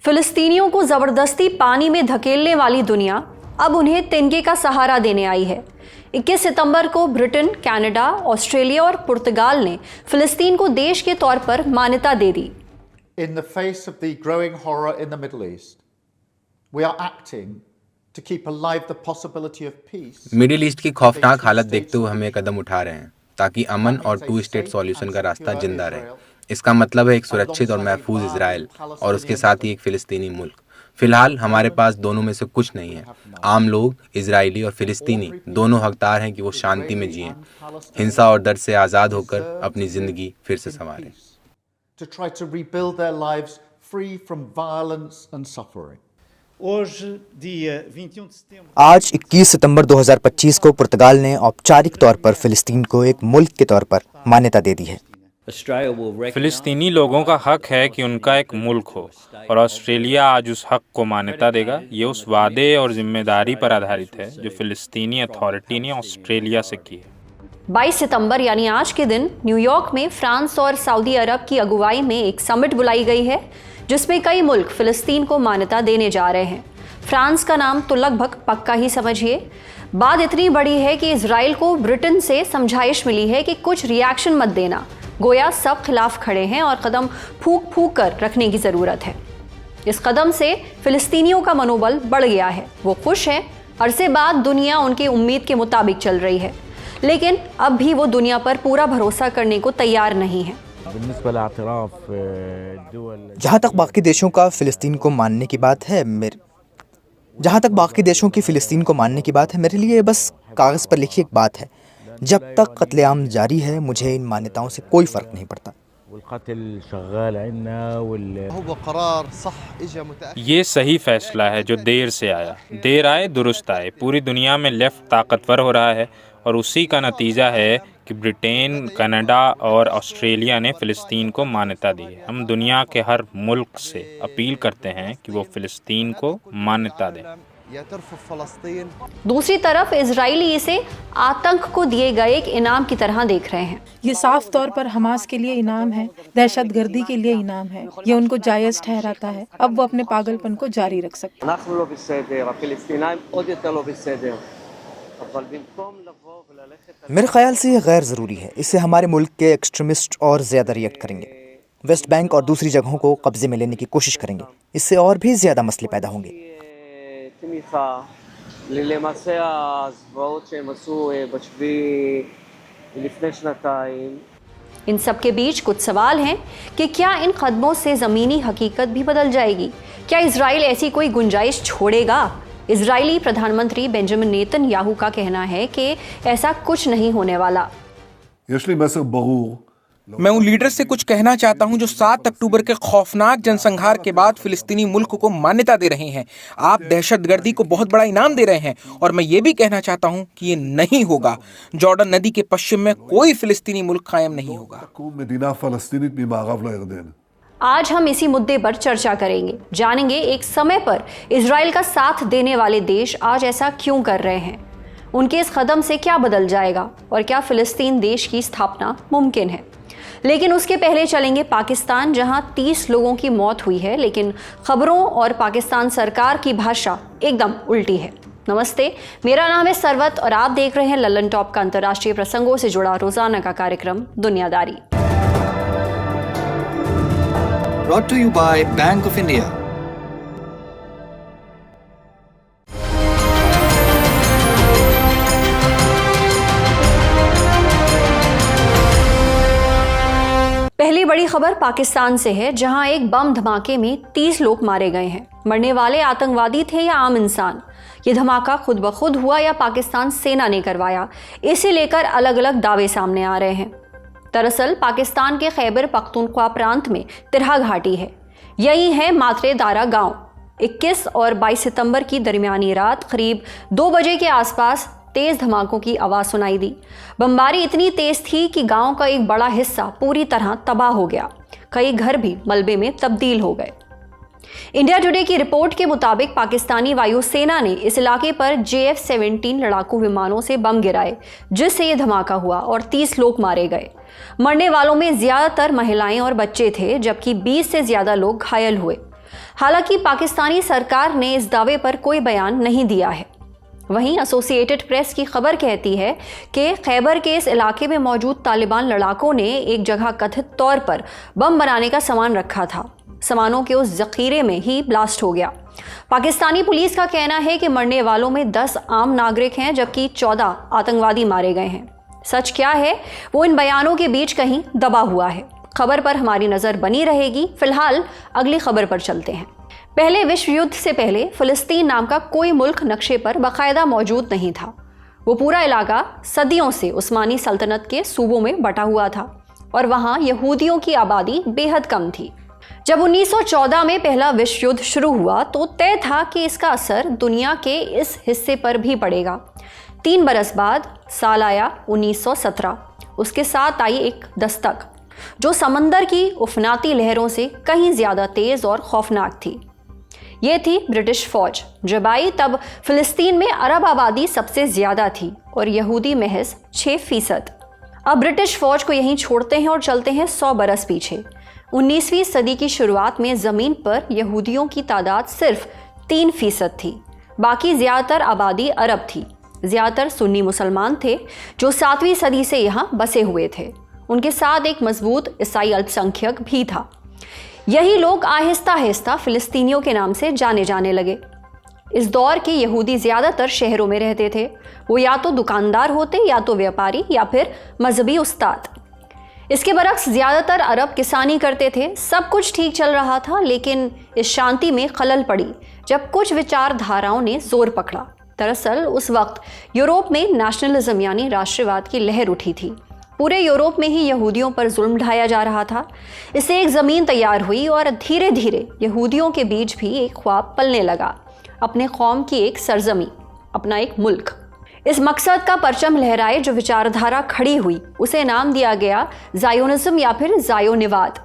फिलिस्तीनियों को जबरदस्ती पानी में धकेलने वाली दुनिया अब उन्हें तिनके का सहारा देने आई है। 21 सितंबर को ब्रिटेन, कनाडा, ऑस्ट्रेलिया और पुर्तगाल ने फिलिस्तीन को देश के तौर पर मान्यता दे दी। In the face of the growing horror in the Middle East, we are acting to keep alive the possibility of peace. Middle east की खौफनाक हालत देखते हुए हम ये कदम उठा रहे हैं ताकि अमन और 2 स्टेट सॉल्यूशन का रास्ता जिंदा रहे। इसका मतलब है एक सुरक्षित और महफूज इजराइल और उसके साथ ही एक फिलिस्तीनी मुल्क। फिलहाल हमारे पास दोनों में से कुछ नहीं है। आम लोग, इजरायली और फिलिस्तीनी दोनों हकदार हैं कि वो शांति में जिएं, हिंसा और दर्द से आज़ाद होकर अपनी ज़िंदगी फिर से संवारें। To try to rebuild their lives free from violence and suffering. आज 21 सितंबर 2025 को पुर्तगाल ने औपचारिक तौर पर फिलिस्तीन को एक मुल्क के तौर पर मान्यता दे दी है। फिलिस्तीनी लोगों का हक है कि उनका एक मुल्क हो और ऑस्ट्रेलिया आज उस हक को मान्यता देगा। ये उस वादे और जिम्मेदारी पर आधारित है जो फिलिस्तीनी अथॉरिटी ने ऑस्ट्रेलिया से की है। 22 सितंबर यानी आज के दिन न्यूयॉर्क में फ्रांस और सऊदी अरब की अगुवाई में एक समिट बुलाई गई है जिसमें कई मुल्क फिलिस्तीन को मान्यता देने जा रहे हैं। फ्रांस का नाम तो लगभग पक्का ही समझिए। बात इतनी बड़ी है कि इजराइल को ब्रिटेन से समझाइश मिली है कि कुछ रिएक्शन मत देना, गोया सब खिलाफ खड़े हैं और कदम फूंक फूंक कर रखने की ज़रूरत है। इस कदम से फिलिस्तीनियों का मनोबल बढ़ गया है। वो खुश हैं। अरसे बाद दुनिया उनकी उम्मीद के मुताबिक चल रही है, लेकिन अब भी वो दुनिया पर पूरा भरोसा करने को तैयार नहीं है। जहाँ तक बाकी देशों की फिलिस्तीन को मानने की बात है मेरे लिए बस कागज़ पर लिखी एक बात है। जब तक कत्लेआम जारी है मुझे इन मान्यताओं से कोई फ़र्क नहीं पड़ता। ये सही फैसला है जो देर से आया। देर आए दुरुस्त आए। पूरी दुनिया में लेफ्ट ताकतवर हो रहा है और उसी का नतीजा है कि ब्रिटेन, कनाडा और ऑस्ट्रेलिया ने फ़िलिस्तीन को मान्यता दी है। हम दुनिया के हर मुल्क से अपील करते हैं कि वो फ़िलिस्तीन को मान्यता दें। दूसरी तरफ इजरायली इसे आतंक को दिए गए एक इनाम की तरह देख रहे हैं। ये साफ तौर पर हमास के लिए इनाम है, दहशतगर्दी के लिए इनाम है। ये उनको जायज़ ठहराता है। अब वो अपने पागलपन को जारी रख सकते हैं। मेरे ख्याल से ये गैर ज़रूरी है। इससे हमारे मुल्क के एक्सट्रीमिस्ट और ज़्यादा रिएक्ट करेंगे, वेस्ट बैंक और दूसरी जगहों को कब्जे में लेने की कोशिश करेंगे। इससे और भी ज़्यादा मसले पैदा होंगे। इन सब के बीच कुछ सवाल हैं कि क्या इन कदमों से ज़मीनी हकीकत भी बदल जाएगी? क्या इजराइल ऐसी कोई गुंजाइश छोड़ेगा? इजरायली प्रधानमंत्री बेंजामिन नेतन्याहू का कहना है कि ऐसा कुछ नहीं होने वाला। मैं उन लीडर से कुछ कहना चाहता हूं जो 7 अक्टूबर के खौफनाक जनसंहार के बाद फिलिस्तीनी मुल्क को मान्यता दे रहे हैं। आप दहशतगर्दी को बहुत बड़ा इनाम दे रहे हैं और मैं ये भी कहना चाहता हूं कि ये नहीं होगा। जॉर्डन नदी के पश्चिम में कोई फिलिस्तीनी मुल्क कायम नहीं होगा। आज हम इसी मुद्दे पर चर्चा करेंगे। जानेंगे एक समय पर इजराइल का साथ देने वाले देश आज ऐसा क्यों कर रहे हैं, उनके इस कदम से क्या बदल जाएगा और क्या फिलिस्तीन देश की स्थापना मुमकिन है। लेकिन उसके पहले चलेंगे पाकिस्तान, जहां 30 लोगों की मौत हुई है, लेकिन खबरों और पाकिस्तान सरकार की भाषा एकदम उल्टी है। नमस्ते, मेरा नाम है सरवत और आप देख रहे हैं लल्लन टॉप का अंतर्राष्ट्रीय प्रसंगों से जुड़ा रोजाना का कार्यक्रम दुनियादारी। Brought to you by Bank of India. पहली बड़ी खबर पाकिस्तान से है, जहां एक बम धमाके में 30 लोग मारे गए हैं। मरने वाले आतंकवादी थे या आम इंसान? ये धमाका खुद ब खुद हुआ या पाकिस्तान सेना ने करवाया? इसे लेकर अलग अलग दावे सामने आ रहे हैं। दरअसल पाकिस्तान के खैबर पख्तूनख्वा प्रांत में तिरहा घाटी है। यही है मात्रे दारा गांव। 21 और 22 सितंबर की दरमियानी रात करीब 2 बजे के आसपास तेज धमाकों की आवाज सुनाई दी। बमबारी इतनी तेज थी कि गांव का एक बड़ा हिस्सा पूरी तरह तबाह हो गया। कई घर भी मलबे में तब्दील हो गए। इंडिया टुडे की रिपोर्ट के मुताबिक पाकिस्तानी वायुसेना ने इस इलाके पर JF-17 लड़ाकू विमानों से बम गिराए, जिससे ये धमाका हुआ और 30 लोग मारे गए। मरने वालों में ज्यादातर महिलाएं और बच्चे थे, जबकि 20 से ज्यादा लोग घायल हुए। हालांकि पाकिस्तानी सरकार ने इस दावे पर कोई बयान नहीं दिया है। वहीं एसोसिएटेड प्रेस की खबर कहती है कि खैबर के इस इलाके में मौजूद तालिबान लड़ाकों ने एक जगह कथित तौर पर बम बनाने का सामान रखा था। सामानों के उस जखीरे में ही ब्लास्ट हो गया। पाकिस्तानी पुलिस का कहना है कि मरने वालों में 10 आम नागरिक हैं, जबकि 14 आतंकवादी मारे गए हैं। सच क्या है वो इन बयानों के बीच कहीं दबा हुआ है। खबर पर हमारी नजर बनी रहेगी। फिलहाल अगली खबर पर चलते हैं। पहले विश्व युद्ध से पहले फिलिस्तीन नाम का कोई मुल्क नक्शे पर बाकायदा मौजूद नहीं था। वो पूरा इलाका सदियों से उस्मानी सल्तनत के सूबों में बटा हुआ था और वहाँ यहूदियों की आबादी बेहद कम थी। जब 1914 में पहला विश्व युद्ध शुरू हुआ तो तय था कि इसका असर दुनिया के इस हिस्से पर भी पड़ेगा। 3 बरस बाद साल आया 1917। उसके साथ आई एक दस्तक जो समंदर की उफनाती लहरों से कहीं ज्यादा तेज और खौफनाक थी। ये थी ब्रिटिश फौज। जब आई तब फिलिस्तीन में अरब आबादी सबसे ज्यादा थी और यहूदी महज 6%। अब ब्रिटिश फौज को यहीं छोड़ते हैं और चलते हैं 100 बरस पीछे। 19वीं सदी की शुरुआत में जमीन पर यहूदियों की तादाद सिर्फ 3% थी। बाकी ज्यादातर आबादी अरब थी। ज्यादातर सुन्नी मुसलमान थे जो 7वीं सदी से यहाँ बसे हुए थे। उनके साथ एक मजबूत ईसाई अल्पसंख्यक भी था। यही लोग आहिस्ता आहिस्ता फिलिस्तीनियों के नाम से जाने जाने लगे। इस दौर के यहूदी ज्यादातर शहरों में रहते थे। वो या तो दुकानदार होते, या तो व्यापारी, या फिर मजहबी उस्ताद। इसके बरक्स ज्यादातर अरब किसानी करते थे। सब कुछ ठीक चल रहा था, लेकिन इस शांति में खलल पड़ी जब कुछ विचारधाराओं ने जोर पकड़ा। दरअसल उस वक्त यूरोप में नेशनलिज्म यानी राष्ट्रवाद की लहर उठी थी। पूरे यूरोप में ही यहूदियों पर जुल्म ढाया जा रहा था। इससे एक ज़मीन तैयार हुई और धीरे धीरे यहूदियों के बीच भी एक ख्वाब पलने लगा, अपने कौम की एक सरजमी, अपना एक मुल्क। इस मकसद का परचम लहराए जो विचारधारा खड़ी हुई उसे नाम दिया गया ज़ायोनिज़्म या फिर ज़ायोनिवाद।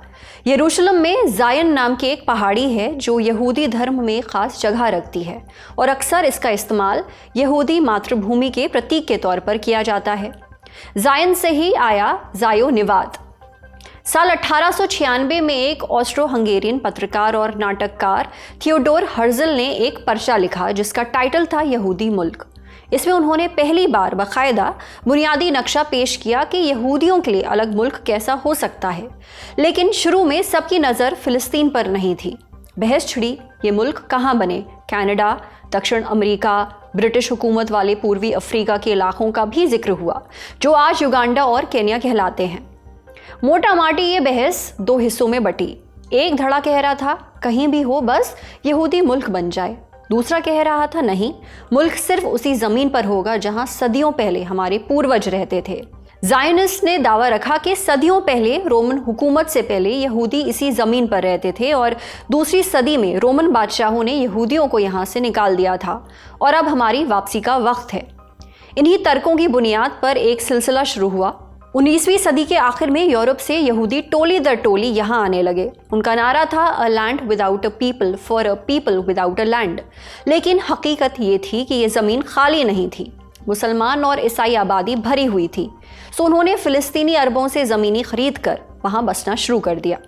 यरूशलेम में ज़ायन नाम की एक पहाड़ी है जो यहूदी धर्म में ख़ास जगह रखती है और अक्सर इसका इस्तेमाल यहूदी मातृभूमि के प्रतीक के तौर पर किया जाता है। ज़ायन से ही आया ज़ायोनिवाद। साल 1896 में एक ऑस्ट्रो हंगेरियन पत्रकार और नाटककार थियोडोर हर्जल ने एक पर्चा लिखा जिसका टाइटल था यहूदी मुल्क। इसमें उन्होंने पहली बार बाकायदा बुनियादी नक्शा पेश किया कि यहूदियों के लिए अलग मुल्क कैसा हो सकता है। लेकिन शुरू में सबकी नज़र फिलिस्तीन पर नहीं थी। बहस छिड़ी ये मुल्क कहाँ बने। कनाडा, दक्षिण अमेरिका, ब्रिटिश हुकूमत वाले पूर्वी अफ्रीका के इलाकों का भी जिक्र हुआ जो आज युगांडा और केन्या कहलाते हैं। मोटा माटी ये बहस 2 हिस्सों में बटी। एक धड़ा कह रहा था कहीं भी हो बस यहूदी मुल्क बन जाए। दूसरा कह रहा था नहीं, मुल्क सिर्फ उसी जमीन पर होगा जहां सदियों पहले हमारे पूर्वज रहते थे। ज़ायनिस्ट ने दावा रखा कि सदियों पहले रोमन हुकूमत से पहले यहूदी इसी ज़मीन पर रहते थे और दूसरी सदी में रोमन बादशाहों ने यहूदियों को यहाँ से निकाल दिया था और अब हमारी वापसी का वक्त है। इन्हीं तर्कों की बुनियाद पर एक सिलसिला शुरू हुआ। 19वीं सदी के आखिर में यूरोप से यहूदी टोली दर टोली यहाँ आने लगे। उनका नारा था a land without a people for a people without a land. लेकिन हकीकत ये थी कि ये ज़मीन खाली नहीं थी। मुसलमान और ईसाई आबादी भरी हुई थी। सो उन्होंने फिलिस्तीनी अरबों से ज़मीनी खरीद कर वहाँ बसना शुरू कर दिया।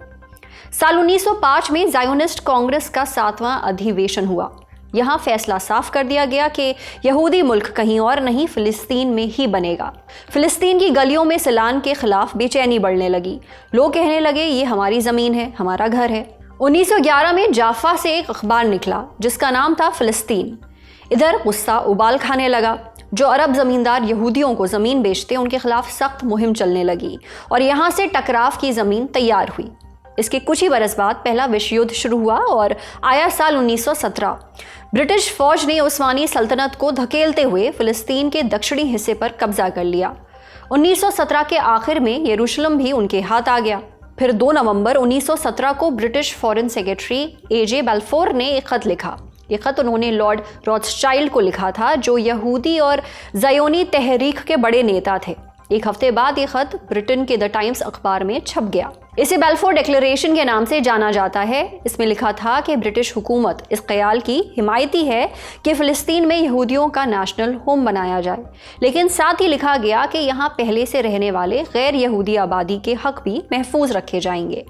साल 1905 में ज़ायोनिस्ट कांग्रेस का 7वां अधिवेशन हुआ। यहाँ फैसला साफ कर दिया गया कि यहूदी मुल्क कहीं और नहीं फिलिस्तीन में ही बनेगा। फिलिस्तीन की गलियों में सिलान के खिलाफ बेचैनी बढ़ने लगी। लोग कहने लगे ये हमारी ज़मीन है, हमारा घर है। 1911 में जाफा से एक अखबार निकला जिसका नाम था फिलिस्तीन। इधर गुस्सा उबाल खाने लगा। जो अरब ज़मींदार यहूदियों को ज़मीन बेचते उनके खिलाफ सख्त मुहिम चलने लगी और यहाँ से टकराव की ज़मीन तैयार हुई। इसके कुछ ही बरस बाद पहला विश्व युद्ध शुरू हुआ और आया साल 1917। ब्रिटिश फौज ने उस्मानी सल्तनत को धकेलते हुए फिलिस्तीन के दक्षिणी हिस्से पर कब्जा कर लिया। 1917 के आखिर में यरूशलेम भी उनके हाथ आ गया। फिर 2 नवंबर 1917 को ब्रिटिश फॉरेन सेक्रेटरी एजे बेल्फोर ने एक खत लिखा। ये खत उन्होंने लॉर्ड रॉथस्चाइल्ड को लिखा था जो यहूदी और ज़ायोनी तहरीक के बड़े नेता थे। एक हफ्ते बाद ये खत ब्रिटेन के द टाइम्स अखबार में छप गया। इसे बेल्फोर डिक्लेरेशन के नाम से जाना जाता है। इसमें लिखा था कि ब्रिटिश हुकूमत इस ख्याल की हिमायती है कि फ़िलिस्तीन में यहूदियों का नेशनल होम बनाया जाए, लेकिन साथ ही लिखा गया कि यहाँ पहले से रहने वाले गैर यहूदी आबादी के हक भी महफूज रखे जाएंगे।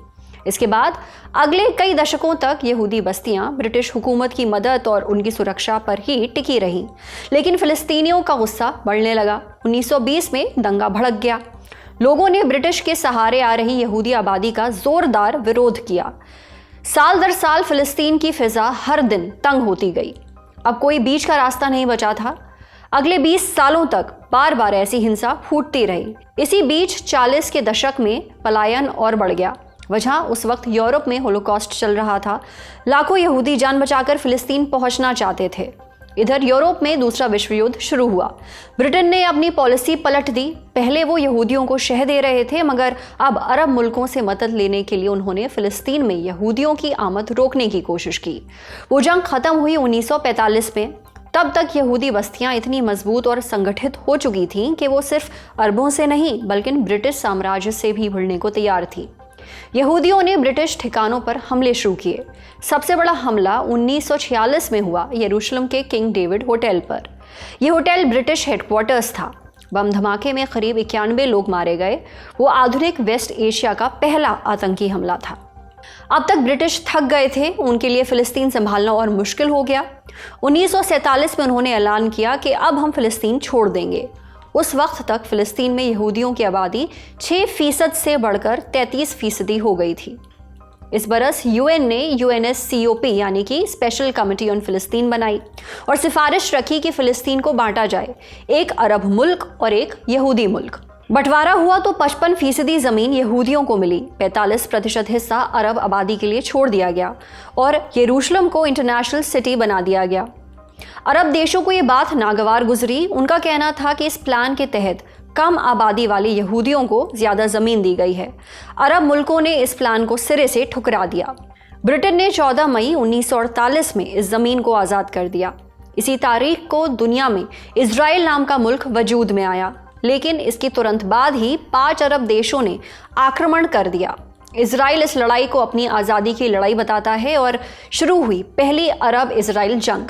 इसके बाद अगले कई दशकों तक यहूदी बस्तियां ब्रिटिश हुकूमत की मदद और उनकी सुरक्षा पर ही टिकी रहीं। लेकिन फिलिस्तीनियों का गुस्सा बढ़ने लगा। 1920 में दंगा भड़क गया। लोगों ने ब्रिटिश के सहारे आ रही यहूदी आबादी का जोरदार विरोध किया। साल दर साल फिलिस्तीन की फिजा हर दिन तंग होती गई। अब कोई बीच का रास्ता नहीं बचा था। अगले 20 सालों तक बार बार ऐसी हिंसा फूटती रही। इसी बीच 40 के दशक में पलायन और बढ़ गया। वजह उस वक्त यूरोप में होलोकॉस्ट चल रहा था। लाखों यहूदी जान बचाकर फिलिस्तीन पहुंचना चाहते थे। इधर यूरोप में दूसरा विश्व युद्ध शुरू हुआ। ब्रिटेन ने अपनी पॉलिसी पलट दी। पहले वो यहूदियों को शह दे रहे थे, मगर अब अरब मुल्कों से मदद लेने के लिए उन्होंने फिलिस्तीन में यहूदियों की आमद रोकने की कोशिश की। वो जंग खत्म हुई 1945 में। तब तक यहूदी बस्तियां इतनी मजबूत और संगठित हो चुकी थीं कि वो सिर्फ अरबों से नहीं बल्कि ब्रिटिश साम्राज्य से भी भिड़ने को तैयार थी। यहूदियों ने ब्रिटिश ठिकानों पर हमले शुरू किए। सबसे बड़ा हमला 1946 में हुआ यरूशलेम के किंग डेविड होटल पर। यह होटल ब्रिटिश हेडक्वार्टर्स था। बम धमाके में करीब 91 लोग मारे गए। वो आधुनिक वेस्ट एशिया का पहला आतंकी हमला था। अब तक ब्रिटिश थक गए थे। उनके लिए फिलिस्तीन संभालना और मुश्किल हो गया। 1947 में उन्होंने ऐलान किया कि अब हम फिलिस्तीन छोड़ देंगे। उस वक्त तक फिलिस्तीन में यहूदियों की आबादी 6% से बढ़कर 33% हो गई थी। इस बरस यूएन ने UNSCOP यानी कि स्पेशल कमेटी ऑन फिलिस्तीन बनाई और सिफारिश रखी कि फिलिस्तीन को बांटा जाए, एक अरब मुल्क और एक यहूदी मुल्क। बंटवारा हुआ तो 55% जमीन यहूदियों को मिली। 45% हिस्सा अरब आबादी के लिए छोड़ दिया गया और यरूशलेम को इंटरनेशनल सिटी बना दिया गया। अरब देशों को ये बात नागवार गुजरी। उनका कहना था कि इस प्लान के तहत कम आबादी वाले यहूदियों को ज्यादा जमीन दी गई है। अरब मुल्कों ने इस प्लान को सिरे से ठुकरा दिया। ब्रिटेन ने 14 मई 1948 में इस जमीन को आज़ाद कर दिया। इसी तारीख को दुनिया में इजराइल नाम का मुल्क वजूद में आया। लेकिन इसके तुरंत बाद ही 5 अरब देशों ने आक्रमण कर दिया। इजराइल इस लड़ाई को अपनी आज़ादी की लड़ाई बताता है और शुरू हुई पहली अरब इजराइल जंग।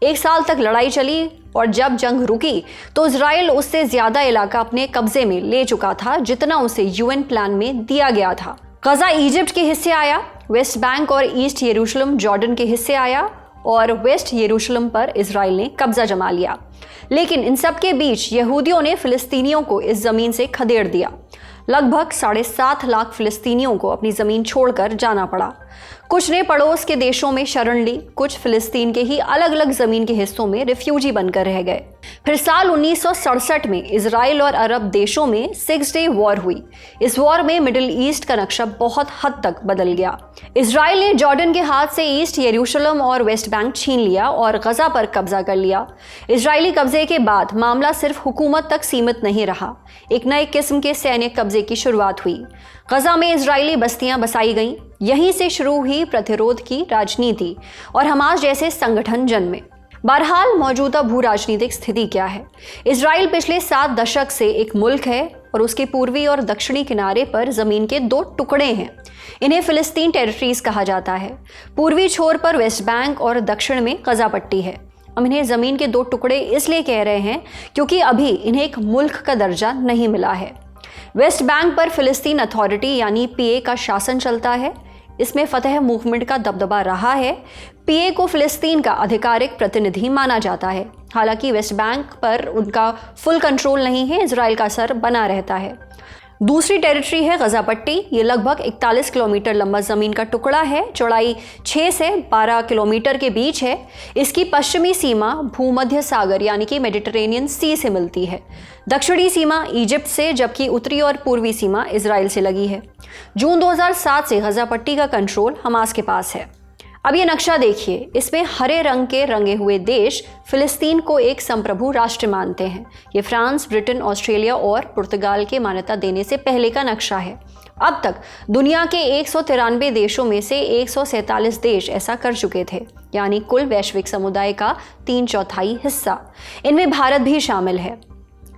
1 साल तक लड़ाई चली और जब जंग रुकी तो इजराइल उससे ज्यादा इलाका अपने कब्जे में ले चुका था जितना उसे यूएन प्लान में दिया गया था। गजा इजिप्ट के हिस्से आया, वेस्ट बैंक और ईस्ट यरूशलेम जॉर्डन के हिस्से आया और वेस्ट यरूशलेम पर इजराइल ने कब्जा जमा लिया। लेकिन इन सब के बीच यहूदियों ने फिलिस्तीनियों को इस जमीन से खदेड़ दिया। लगभग 7.5 लाख फिलिस्तीनियों को अपनी जमीन छोड़कर जाना पड़ा। कुछ ने पड़ोस के देशों में शरण ली, कुछ फिलिस्तीन के ही अलग अलग जमीन के हिस्सों में रिफ्यूजी बनकर रह गए। फिर साल 1967 में इजराइल और अरब देशों में 6 डे वॉर हुई। इस वॉर में मिडिल ईस्ट का नक्शा बहुत हद तक बदल गया। इजराइल ने जॉर्डन के हाथ से ईस्ट यरूशलेम और वेस्ट बैंक छीन लिया और गजा पर कब्जा कर लिया। इजरायली कब्जे के बाद मामला सिर्फ हुकूमत तक सीमित नहीं रहा। एक नए किस्म के सैन्य कब्जे की शुरुआत हुई। गजा में इजरायली बस्तियां बसाई गईं। यहीं से शुरू हुई प्रतिरोध की राजनीति और हमास जैसे संगठन जन्मे। बहरहाल मौजूदा भू राजनीतिक स्थिति क्या है? इजराइल पिछले 7 दशक से एक मुल्क है और उसके पूर्वी और दक्षिणी किनारे पर जमीन के 2 टुकड़े हैं। इन्हें फिलिस्तीन टेरिटरीज कहा जाता है। पूर्वी छोर पर वेस्ट बैंक और दक्षिण में गजा पट्टी है। हम इन्हें जमीन के 2 टुकड़े इसलिए कह रहे हैं क्योंकि अभी इन्हें एक मुल्क का दर्जा नहीं मिला है। वेस्ट बैंक पर फिलिस्तीन अथॉरिटी यानी PA का शासन चलता है। इसमें फतह मूवमेंट का दबदबा रहा है। PA को फिलिस्तीन का आधिकारिक प्रतिनिधि माना जाता है। हालांकि वेस्ट बैंक पर उनका फुल कंट्रोल नहीं है, इजराइल का असर बना रहता है। दूसरी टेरिटरी है गजा पट्टी। ये लगभग 41 किलोमीटर लंबा जमीन का टुकड़ा है। चौड़ाई 6 से 12 किलोमीटर के बीच है। इसकी पश्चिमी सीमा भूमध्य सागर यानी कि मेडिटरेनियन सी से मिलती है। दक्षिणी सीमा इजिप्ट से, जबकि उत्तरी और पूर्वी सीमा इजराइल से लगी है। जून 2007 से गजा पट्टी का कंट्रोल हमास के पास है। अब ये नक्शा देखिए। इसमें हरे रंग के रंगे हुए देश फिलिस्तीन को एक संप्रभु राष्ट्र मानते हैं। ये फ्रांस, ब्रिटेन, ऑस्ट्रेलिया और पुर्तगाल के मान्यता देने से पहले का नक्शा है। अब तक दुनिया के 193 देशों में से 147 देश ऐसा कर चुके थे, यानी कुल वैश्विक समुदाय का 3/4 हिस्सा। इनमें भारत भी शामिल है।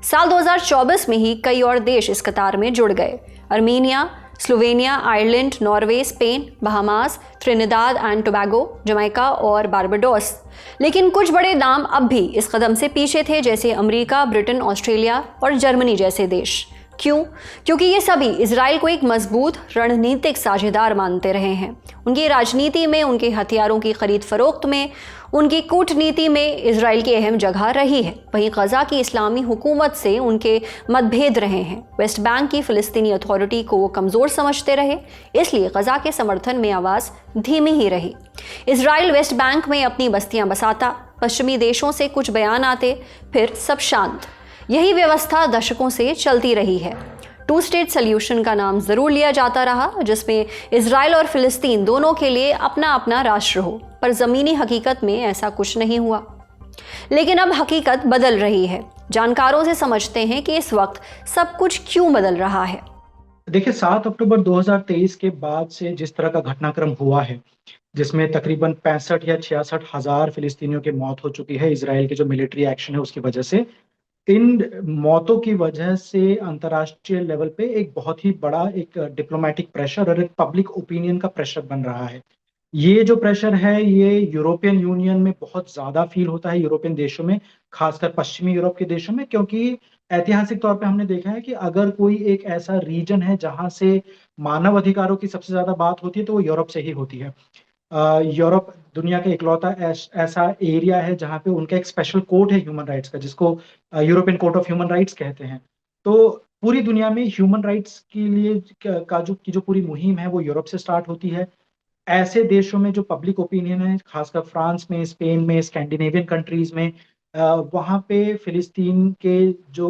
साल 2024 में ही कई और देश इस कतार में जुड़ गए। Armenia, Slovenia, Ireland, Norway, Spain, Bahamas, Trinidad and Tobago, Jamaica और बारबाडोस। लेकिन कुछ बड़े नाम अब भी इस कदम से पीछे थे, जैसे अमेरिका, ब्रिटेन, ऑस्ट्रेलिया और जर्मनी जैसे देश। क्यों? क्योंकि ये सभी इजराइल को एक मजबूत रणनीतिक साझेदार मानते रहे हैं। उनकी राजनीति में, उनके हथियारों की खरीद फरोख्त में, उनकी कूटनीति में इजराइल की अहम जगह रही है। वहीं गजा की इस्लामी हुकूमत से उनके मतभेद रहे हैं। वेस्ट बैंक की फिलिस्तीनी अथॉरिटी को वो कमज़ोर समझते रहे, इसलिए गजा के समर्थन में आवाज़ धीमी ही रही। इजराइल वेस्ट बैंक में अपनी बस्तियां बसाता, पश्चिमी देशों से कुछ बयान आते, फिर सब शांत। यही व्यवस्था दशकों से चलती रही है। टू स्टेट सॉल्यूशन का नाम जरूर लिया जाता रहा, जिसमें इजराइल और फिलिस्तीन दोनों के लिए अपना अपना राष्ट्र हो, पर जमीनी हकीकत में ऐसा कुछ नहीं हुआ। लेकिन अब हकीकत बदल रही है। जानकारों से समझते हैं कि इस वक्त सब कुछ क्यों बदल रहा है। देखिए, 7 अक्टूबर 2023 के बाद से जिस तरह का घटनाक्रम हुआ है, जिसमें तकरीबन 65 या 66 हजार फिलिस्तीनियों की मौत हो चुकी है इजराइल के जो मिलिट्री एक्शन है उसकी वजह से, इन मौतों की वजह से अंतर्राष्ट्रीय लेवल पे एक बहुत ही बड़ा एक डिप्लोमेटिक प्रेशर और एक पब्लिक ओपिनियन का प्रेशर बन रहा है। ये जो प्रेशर है, ये यूरोपियन यूनियन में बहुत ज्यादा फील होता है, यूरोपियन देशों में, खासकर पश्चिमी यूरोप के देशों में, क्योंकि ऐतिहासिक तौर पे हमने देखा है कि अगर कोई एक ऐसा रीजन है जहां से मानव अधिकारों की सबसे ज्यादा बात होती है तो वो यूरोप से ही होती है। यूरोप दुनिया का इकलौता ऐसा एरिया है जहाँ पे उनका एक स्पेशल कोर्ट है ह्यूमन राइट्स का, जिसको European court of human rights कहते हैं। तो पूरी दुनिया में ह्यूमन राइट्स के लिए जो पूरी मुहिम है वो यूरोप से स्टार्ट होती है। ऐसे देशों में जो पब्लिक ओपिनियन है, खासकर फ्रांस में, स्पेन में, स्कैंडिनेवियन कंट्रीज में, वहाँ पे फिलिस्तीन के जो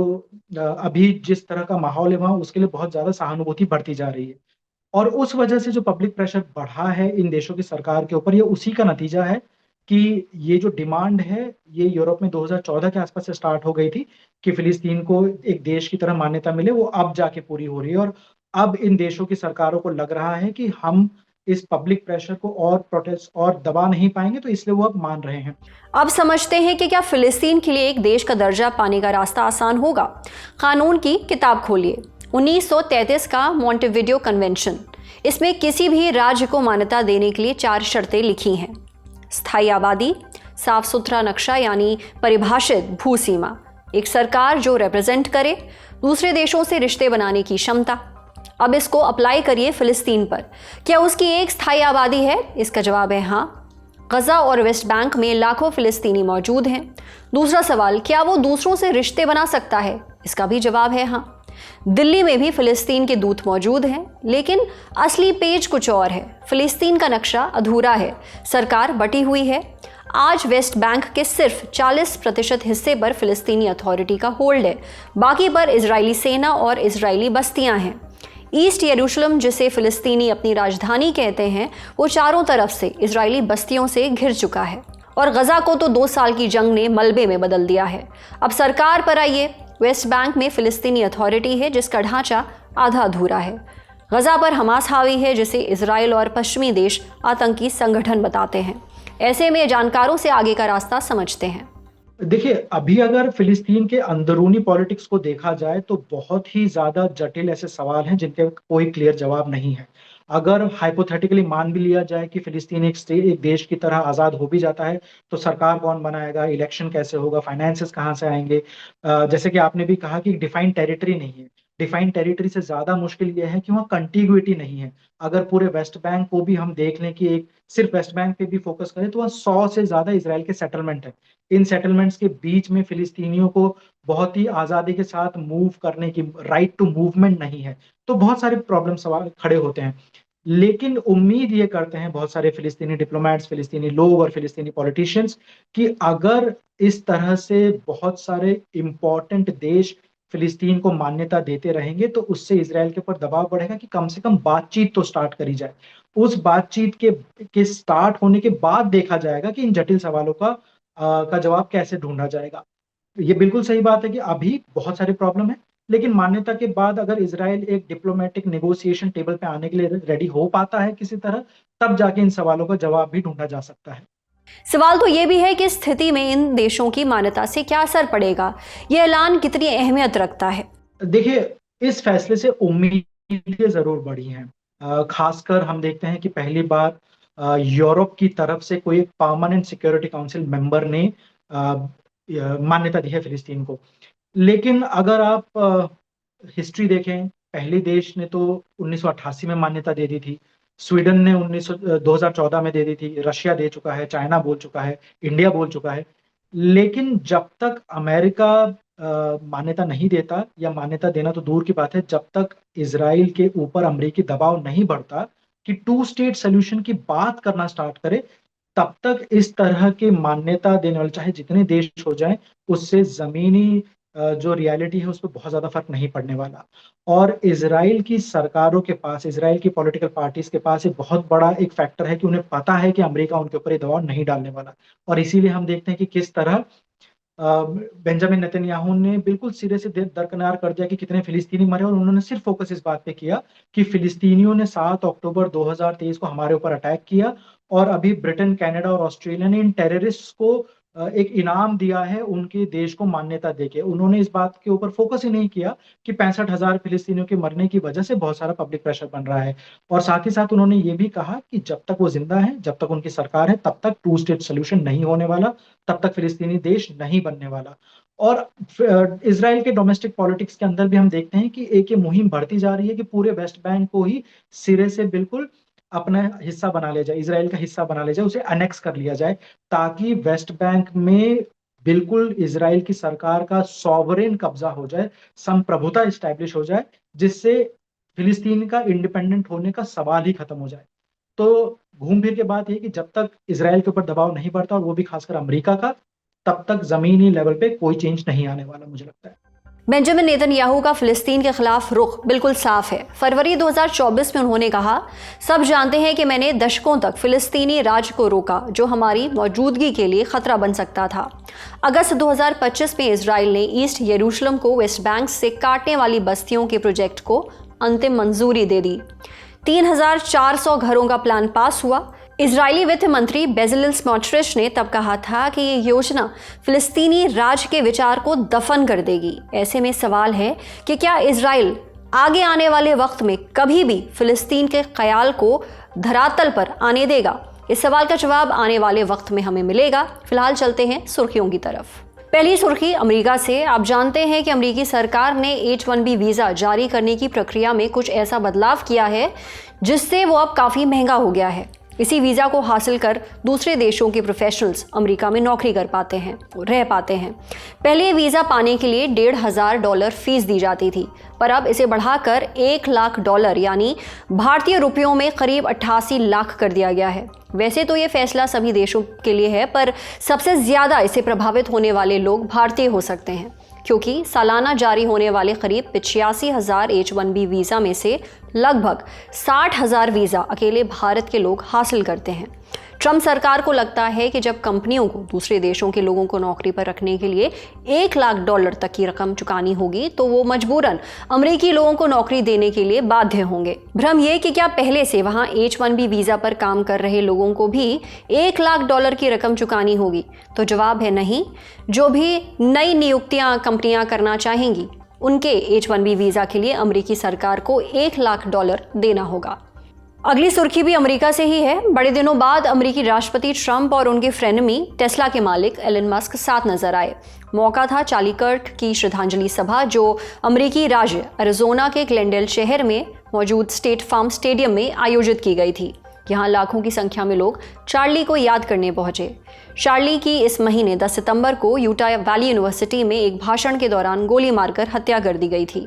अभी जिस तरह का माहौल है वहाँ उसके लिए बहुत ज्यादा सहानुभूति बढ़ती जा रही है। और उस वजह से जो पब्लिक प्रेशर बढ़ा है इन देशों की सरकार के ऊपर, ये उसी का नतीजा है कि ये जो डिमांड है ये यूरोप में 2014 के आसपास से स्टार्ट हो गई थी कि फिलिस्तीन को एक देश की तरह मान्यता मिले, वो अब जाके पूरी हो रही है। और अब इन देशों की सरकारों को लग रहा है कि हम इस पब्लिक प्रेशर को और प्रोटेस्ट और दबा नहीं पाएंगे, तो इसलिए वो अब मान रहे हैं। अब समझते हैं कि क्या फिलिस्तीन के लिए एक देश का दर्जा पाने का रास्ता आसान होगा। कानून की किताब खोलिए। 1933 का मॉन्टेविडियो कन्वेंशन, इसमें किसी भी राज्य को मान्यता देने के लिए 4 शर्तें लिखी हैं। स्थायी आबादी, साफ सुथरा नक्शा यानी परिभाषित भू सीमा, एक सरकार जो रिप्रेजेंट करे, दूसरे देशों से रिश्ते बनाने की क्षमता। अब इसको अप्लाई करिए फिलिस्तीन पर। क्या उसकी एक स्थायी आबादी है? इसका जवाब है हाँ। गजा और वेस्ट बैंक में लाखों फिलिस्तीनी मौजूद हैं। दूसरा सवाल, क्या वो दूसरों से रिश्ते बना सकता है? इसका भी जवाब है हाँ। दिल्ली में भी फिलिस्तीन के दूत मौजूद हैं, लेकिन असली पेज कुछ और है। फिलिस्तीन का नक्शा अधूरा है, सरकार बटी हुई है। आज वेस्ट बैंक के सिर्फ 40% हिस्से पर फिलिस्तीनी अथॉरिटी का होल्ड है, बाकी पर इजरायली सेना और इजरायली बस्तियां हैं। ईस्ट यरूशलेम, जिसे फिलिस्तीनी अपनी राजधानी कहते हैं, वो चारों तरफ से इजरायली बस्तियों से घिर चुका है और गजा को तो 2 साल की जंग ने मलबे में बदल दिया है। अब सरकार पर आइए। वेस्ट बैंक में फिलिस्तीनी अथॉरिटी है जिसका ढांचा आधा अधूरा है। गजा पर हमास हावी है, जिसे इजराइल और पश्चिमी देश आतंकी संगठन बताते हैं। ऐसे में जानकारों से आगे का रास्ता समझते हैं। देखिए, अभी अगर फिलिस्तीन के अंदरूनी पॉलिटिक्स को देखा जाए तो बहुत ही ज्यादा जटिल ऐसे सवाल हैं जिनके कोई क्लियर जवाब नहीं है। अगर हाइपोथेटिकली मान भी लिया जाए कि फिलिस्तीन एक देश की तरह आज़ाद हो भी जाता है, तो सरकार कौन बनाएगा, इलेक्शन कैसे होगा, फाइनेंसेस कहाँ से आएंगे। जैसे कि आपने भी कहा कि डिफाइंड टेरिटरी नहीं है। डिफाइंड टेरिटरी से ज्यादा मुश्किल यह है कि वहाँ कंटिग्यूटी नहीं है। अगर पूरे वेस्ट बैंक को भी हम देख लें कि एक सिर्फ वेस्ट बैंक पे भी फोकस करें तो वहाँ 100 से ज्यादा इसराइल के सेटलमेंट है। इन सेटलमेंट्स के बीच में फिलिस्तीनियों को बहुत ही आज़ादी के साथ मूव करने की राइट टू मूवमेंट नहीं है। तो बहुत सारे प्रॉब्लम सवाल खड़े होते हैं। लेकिन उम्मीद ये करते हैं बहुत सारे फिलिस्तीनी डिप्लोमेट्स, फिलिस्तीनी लोग और फिलिस्तीनी पॉलिटिशियंस कि अगर इस तरह से बहुत सारे इंपॉर्टेंट देश फिलिस्तीन को मान्यता देते रहेंगे तो उससे इजराइल के ऊपर दबाव बढ़ेगा कि कम से कम बातचीत तो स्टार्ट करी जाए। उस बातचीत के स्टार्ट होने के बाद देखा जाएगा कि इन जटिल सवालों का जवाब कैसे ढूंढा जाएगा। ये बिल्कुल सही बात है कि अभी बहुत सारे प्रॉब्लम है, लेकिन मान्यता के बाद अगर इजराइल एक डिप्लोमेटिक नेगोशिएशन टेबल पे आने के लिए रेडी हो पाता है किसी तरह, तब जाके इन सवालों का जवाब भी ढूंढा जा सकता है। सवाल तो ये भी है कि स्थिति में इन देशों की मान्यता से क्या असर पड़ेगा, ये ऐलान कितनी अहमियत रखता है। देखिए, इस फैसले से उम्मीदें जरूर बढ़ी हैं। खासकर हम देखते हैं कि पहली बार यूरोप की तरफ से कोई एक परमानेंट सिक्योरिटी काउंसिल मेंबर ने मान्यता दी है फिलिस्तीन को। लेकिन अगर आप हिस्ट्री देखें, पहले देश ने तो 1988 में मान्यता दे दी थी, स्वीडन ने 2014 में दे दी थी, रशिया दे चुका है, चाइना बोल चुका है, इंडिया बोल चुका है। लेकिन जब तक अमेरिका मान्यता नहीं देता, या मान्यता देना तो दूर की बात है, जब तक इजराइल के ऊपर अमेरिकी दबाव नहीं बढ़ता कि 2 स्टेट सोल्यूशन की बात करना स्टार्ट करे, तब तक इस तरह के मान्यता देने वाले चाहे जितने देश हो जाएं, उससे जमीनी जो रियलिटी है उस पर बहुत ज्यादा फर्क नहीं पड़ने वाला। और इजराइल की सरकारों के पास, इजराइल की पॉलिटिकल पार्टीज के पास एक बहुत बड़ा एक फैक्टर है कि उन्हें पता है कि अमेरिका उनके ऊपर ये दबाव नहीं डालने वाला। और इसीलिए हम देखते हैं कि किस तरह बेंजामिन नेतन्याहू ने बिल्कुल सिरे से दरकिनार कर दिया कि कितने फिलिस्तीनी मरे, और उन्होंने सिर्फ फोकस इस बात पे किया कि फिलिस्तीनियों ने 7 अक्टूबर 2023 को हमारे ऊपर अटैक किया, और अभी ब्रिटेन, कनाडा और ऑस्ट्रेलिया ने इन टेररिस्ट को एक इनाम दिया है उनके देश को मान्यता देके। उन्होंने इस बात के ऊपर फोकस ही नहीं किया कि 65,000 फिलिस्तीनियों के मरने की वजह से बहुत सारा पब्लिक प्रेशर बन रहा है। और साथ ही साथ उन्होंने ये भी कहा कि जब तक वो जिंदा है, जब तक उनकी सरकार है, तब तक 2 स्टेट सोल्यूशन नहीं होने वाला, तब तक फिलिस्तीनी देश नहीं बनने वाला। और इजराइल के डोमेस्टिक पॉलिटिक्स के अंदर भी हम देखते हैं कि एक ये मुहिम बढ़ती जा रही है कि पूरे वेस्ट बैंक को ही सिरे से बिल्कुल अपना हिस्सा बना लिया जाए, इजराइल का हिस्सा बना लिया जाए, उसे अनेक्स कर लिया जाए, ताकि वेस्ट बैंक में बिल्कुल इजराइल की सरकार का सॉवरेन कब्जा हो जाए, संप्रभुता इस्टेब्लिश हो जाए, जिससे फिलिस्तीन का इंडिपेंडेंट होने का सवाल ही खत्म हो जाए। तो घूम फिर के बात यह कि जब तक इजराइल के ऊपर दबाव नहीं बढ़ता, और वो भी खासकर अमेरिका का, तब तक जमीनी लेवल पे कोई चेंज नहीं आने वाला, मुझे लगता है। बेंजामिन नेतन्याहू का फिलिस्तीन के खिलाफ रुख बिल्कुल साफ है। फरवरी 2024 में उन्होंने कहा, सब जानते हैं कि मैंने दशकों तक फिलिस्तीनी राज को रोका जो हमारी मौजूदगी के लिए खतरा बन सकता था। अगस्त 2025 में इजराइल ने ईस्ट यरूशलेम को वेस्ट बैंक से काटने वाली बस्तियों के प्रोजेक्ट को अंतिम मंजूरी दे दी। 3,400 घरों का प्लान पास हुआ। इजरायली वित्त मंत्री बेज़लेल स्मोट्रिच ने तब कहा था कि ये योजना फिलिस्तीनी राज के विचार को दफन कर देगी। ऐसे में सवाल है कि क्या इजराइल आगे आने वाले वक्त में कभी भी फिलिस्तीन के ख्याल को धरातल पर आने देगा? इस सवाल का जवाब आने वाले वक्त में हमें मिलेगा। फिलहाल चलते हैं सुर्खियों की तरफ। पहली सुर्खी अमेरिका से। आप जानते हैं कि अमेरिकी सरकार ने H-1B वीज़ा जारी करने की प्रक्रिया में कुछ ऐसा बदलाव किया है जिससे वो अब काफ़ी महंगा हो गया है। इसी वीज़ा को हासिल कर दूसरे देशों के प्रोफेशनल्स अमेरिका में नौकरी कर पाते हैं, रह पाते हैं। पहले ये वीज़ा पाने के लिए $1,500 फीस दी जाती थी, पर अब इसे बढ़ाकर $1,00,000 यानी भारतीय रुपयों में करीब 88 लाख कर दिया गया है। वैसे तो ये फैसला सभी देशों के लिए है, पर सबसे ज़्यादा इससे प्रभावित होने वाले लोग भारतीय हो सकते हैं, क्योंकि सालाना जारी होने वाले करीब 85,000 H-1B वीज़ा में से लगभग 60,000 वीज़ा अकेले भारत के लोग हासिल करते हैं। ट्रंप सरकार को लगता है कि जब कंपनियों को दूसरे देशों के लोगों को नौकरी पर रखने के लिए $1,00,000 तक की रकम चुकानी होगी, तो वो मजबूरन अमेरिकी लोगों को नौकरी देने के लिए बाध्य होंगे। भ्रम ये कि क्या पहले से वहां H-1B वीज़ा पर काम कर रहे लोगों को भी $1,00,000 की रकम चुकानी होगी? तो जवाब है नहीं। जो भी नई नियुक्तियां कंपनियां करना चाहेंगी, उनके H-1B वीज़ा के लिए अमेरिकी सरकार को $1,00,000 देना होगा। अगली सुर्खी भी अमेरिका से ही है। बड़े दिनों बाद अमेरिकी राष्ट्रपति ट्रंप और उनके फ्रेनेमी टेस्ला के मालिक एलन मस्क साथ नजर आए। मौका था चार्ली कर्ट की श्रद्धांजलि सभा, जो अमेरिकी राज्य अरिजोना के ग्लेंडेल शहर में मौजूद स्टेट फार्म स्टेडियम में आयोजित की गई थी। यहाँ लाखों की संख्या में लोग चार्ली को याद करने पहुंचे। चार्ली की इस महीने 10 सितंबर को यूटा वैली यूनिवर्सिटी में एक भाषण के दौरान गोली मारकर हत्या कर दी गई थी।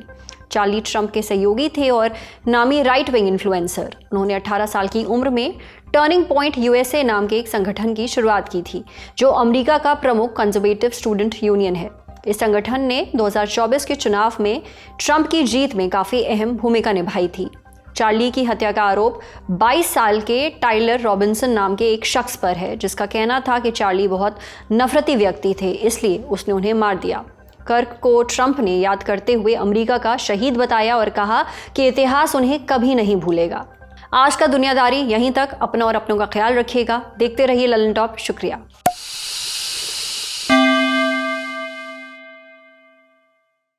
चार्ली ट्रंप के सहयोगी थे और नामी राइट विंग इन्फ्लुएंसर। उन्होंने 18 साल की उम्र में टर्निंग पॉइंट USA नाम के एक संगठन की शुरुआत की थी, जो अमेरिका का प्रमुख कंजर्वेटिव स्टूडेंट यूनियन है। इस संगठन ने 2024 के चुनाव में ट्रंप की जीत में काफ़ी अहम भूमिका निभाई थी। चार्ली की हत्या का आरोप 22 साल के टाइलर रॉबिन्सन नाम के एक शख्स पर है, जिसका कहना था कि चार्ली बहुत नफरती व्यक्ति थे, इसलिए उसने उन्हें मार दिया। कर्क को ट्रंप ने याद करते हुए अमेरिका का शहीद बताया और कहा कि इतिहास उन्हें कभी नहीं भूलेगा। आज का दुनियादारी यहीं तक। अपना और अपनों का ख्याल रखिएगा। देखते रहिए ललन टॉप। शुक्रिया।